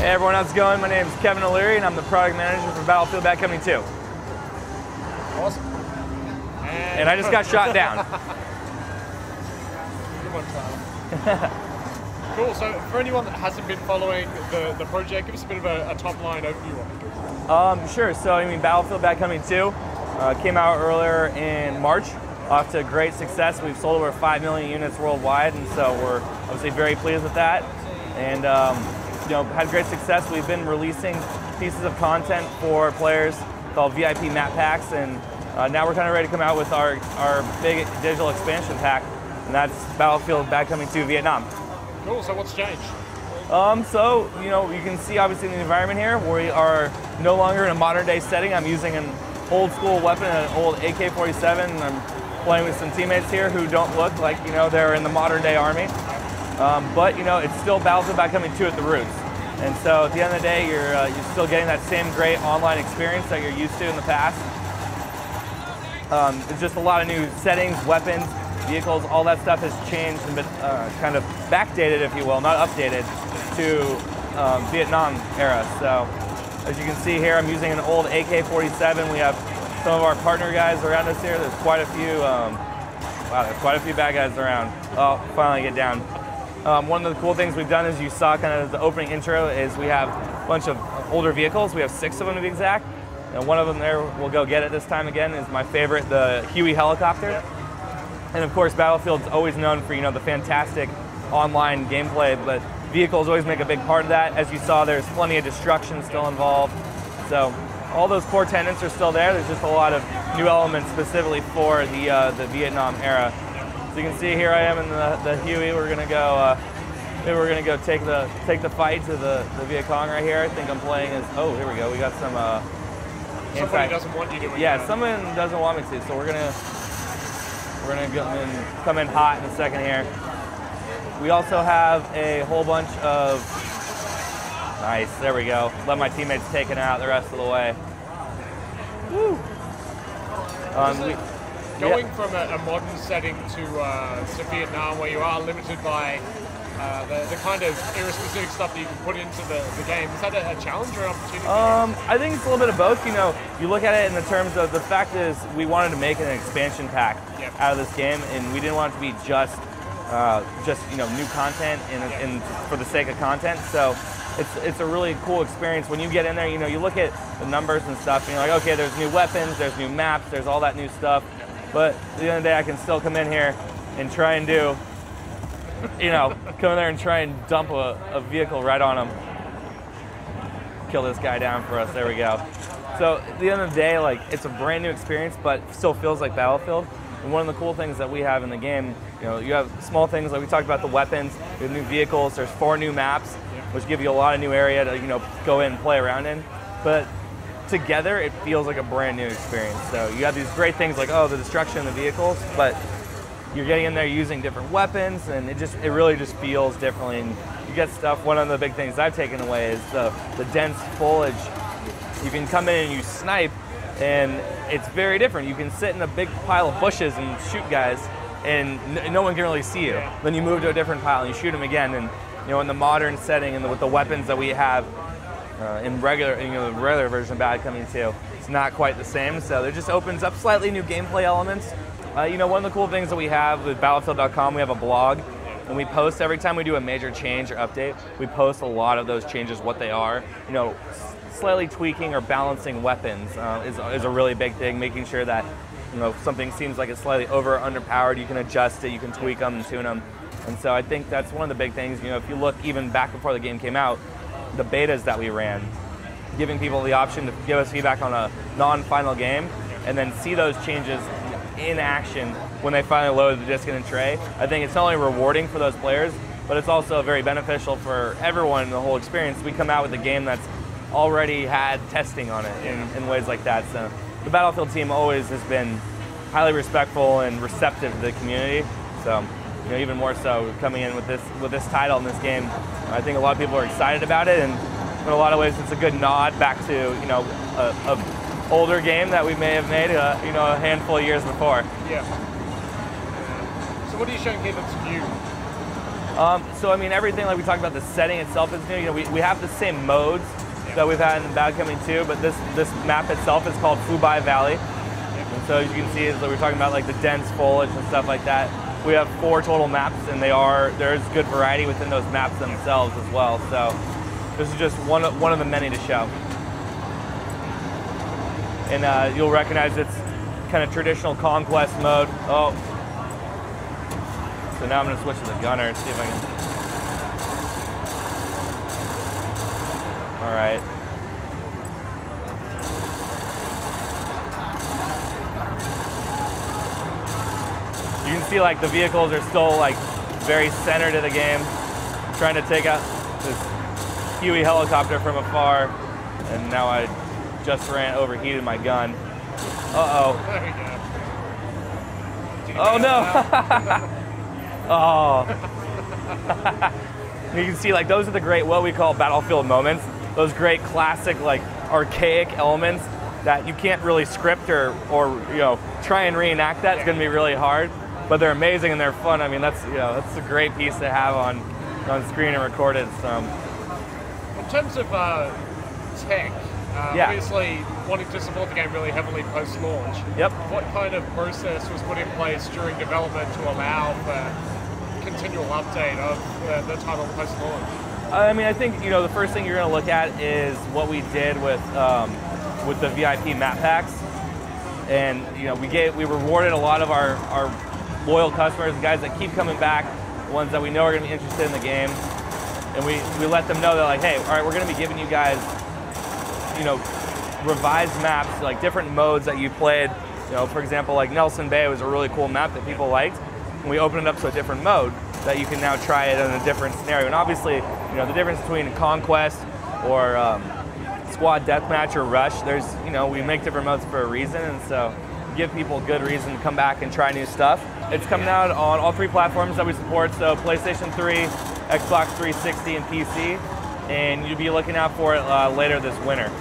Hey everyone, how's it going? My name is Kevin O'Leary and I'm the product manager for Battlefield Bad Company 2. Awesome. And I just got shot down. Good one, Tyler. Cool, so for anyone that hasn't been following the project, give us a bit of a top-line overview of it. Sure, so I mean Battlefield Bad Company 2 came out earlier in March. Off to great success. We've sold over 5 million units worldwide, and so we're obviously very pleased with that. And had great success. We've been releasing pieces of content for players called VIP map packs, and now we're kind of ready to come out with our big digital expansion pack, and that's Battlefield Bad Company 2 Vietnam. Cool, so what's changed? You can see obviously in the environment here, we are no longer in a modern day setting. I'm using an old school weapon, an old AK-47, and I'm playing with some teammates here who don't look like, they're in the modern day army. But it's still Battlefield Bad Company 2 at the roots. And so at the end of the day, you're still getting that same great online experience that you're used to in the past. It's just a lot of new settings, weapons, vehicles, all that stuff has changed and been kind of backdated, if you will, not updated, to Vietnam era. So as you can see here, I'm using an old AK-47. We have some of our partner guys around us here. There's quite a few, there's quite a few bad guys around. Oh, finally get down. One of the cool things we've done, as you saw kind of the opening intro, is we have a bunch of older vehicles. We have 6 of them to be exact. And one of them there, we'll go get it this time again, is my favorite, the Huey helicopter. Yep. And of course, Battlefield's always known for, the fantastic online gameplay, but vehicles always make a big part of that. As you saw, there's plenty of destruction still involved. So all those core tenets are still there. There's just a lot of new elements specifically for the Vietnam era. So you can see here I am in the Huey. We're gonna go. Maybe we're gonna go take the fight to the Viet Cong right here. I think I'm playing as. Oh, here we go. We got some. Somebody doesn't want you to. Yeah, someone doesn't want me to. So we're gonna come in hot in a second here. We also have a whole bunch of. Nice. There we go. Let my teammates take it out the rest of the way. Woo. Going from a modern setting to Vietnam, where you are limited by the kind of era-specific stuff that you can put into the game, is that a challenge or an opportunity? I think it's a little bit of both. You look at it in the terms of the fact is we wanted to make an expansion pack out of this game, and we didn't want it to be just new content and for the sake of content. So it's a really cool experience when you get in there. You look at the numbers and stuff, and you're like, okay, there's new weapons, there's new maps, there's all that new stuff. But at the end of the day, I can still come in here and try and do, come in there and try and dump a vehicle right on him. Kill this guy down for us, there we go. So at the end of the day, it's a brand new experience, but still feels like Battlefield. And one of the cool things that we have in the game, you have small things like we talked about the weapons, we have new vehicles, there's 4 new maps, which give you a lot of new area to, go in and play around in. But together, it feels like a brand new experience. So you have these great things like, the destruction of the vehicles, but you're getting in there using different weapons, and it really just feels differently. And you get stuff. One of the big things I've taken away is the dense foliage. You can come in and you snipe, and it's very different. You can sit in a big pile of bushes and shoot guys, and no one can really see you. Then you move to a different pile and you shoot them again. And in the modern setting and with the weapons that we have. In regular, the regular version of Bad Company 2, it's not quite the same. So it just opens up slightly new gameplay elements. One of the cool things that we have with Battlefield.com, we have a blog, and we post every time we do a major change or update. We post a lot of those changes, what they are. Slightly tweaking or balancing weapons is a really big thing. Making sure that something seems like it's slightly over or underpowered, you can adjust it, you can tweak them and tune them. And so I think that's one of the big things. If you look even back before the game came out, the betas that we ran, giving people the option to give us feedback on a non-final game and then see those changes in action when they finally load the disc in a tray. I think it's not only rewarding for those players, but it's also very beneficial for everyone in the whole experience. We come out with a game that's already had testing on it in ways like that. So the Battlefield team always has been highly respectful and receptive to the community. So even more so coming in with this title in this game. I think a lot of people are excited about it, and in a lot of ways it's a good nod back to a older game that we may have made a handful of years before. Yeah. So what are you showing here that's new? So I mean, everything like we talked about, the setting itself is new. You know, we have the same modes that we've had in Bad Company 2, but this map itself is called Fubai Valley. And so as you can see, as we were talking about like the dense foliage and stuff like that, we have 4 total maps, and there's good variety within those maps themselves as well. So this is just one of the many to show. And you'll recognize it's kind of traditional conquest mode. Oh. So now I'm going to switch to the gunner and see if I can. All right. You can see like the vehicles are still like very centered to the game. I'm trying to take out this Huey helicopter from afar, and now I just overheated my gun. Uh-oh. There you go. Oh no! Oh. You can see like those are the great, what we call battlefield moments. Those great classic like archaic elements that you can't really script or you know, try and reenact that. It's going to be really hard, but they're amazing and they're fun. I mean, that's, you know, that's a great piece to have on screen and recorded. So. In terms of tech, obviously wanting to support the game really heavily post-launch. Yep. What kind of process was put in place during development to allow for continual update of the title post-launch? I mean, I think, you know, the first thing you're going to look at is what we did with the VIP map packs, and you know, we rewarded a lot of our loyal customers, the guys that keep coming back, the ones that we know are going to be interested in the game, and we let them know that like, hey, all right, we're going to be giving you guys, you know, revised maps, like different modes that you played. You know, for example, like Nelson Bay was a really cool map that people liked, and we opened it up to a different mode that you can now try it in a different scenario. And obviously, you know, the difference between Conquest or Squad Deathmatch or Rush, there's, you know, we make different modes for a reason, and so give people good reason to come back and try new stuff. It's coming out on all 3 platforms that we support, so PlayStation 3, Xbox 360, and PC, and you'll be looking out for it later this winter.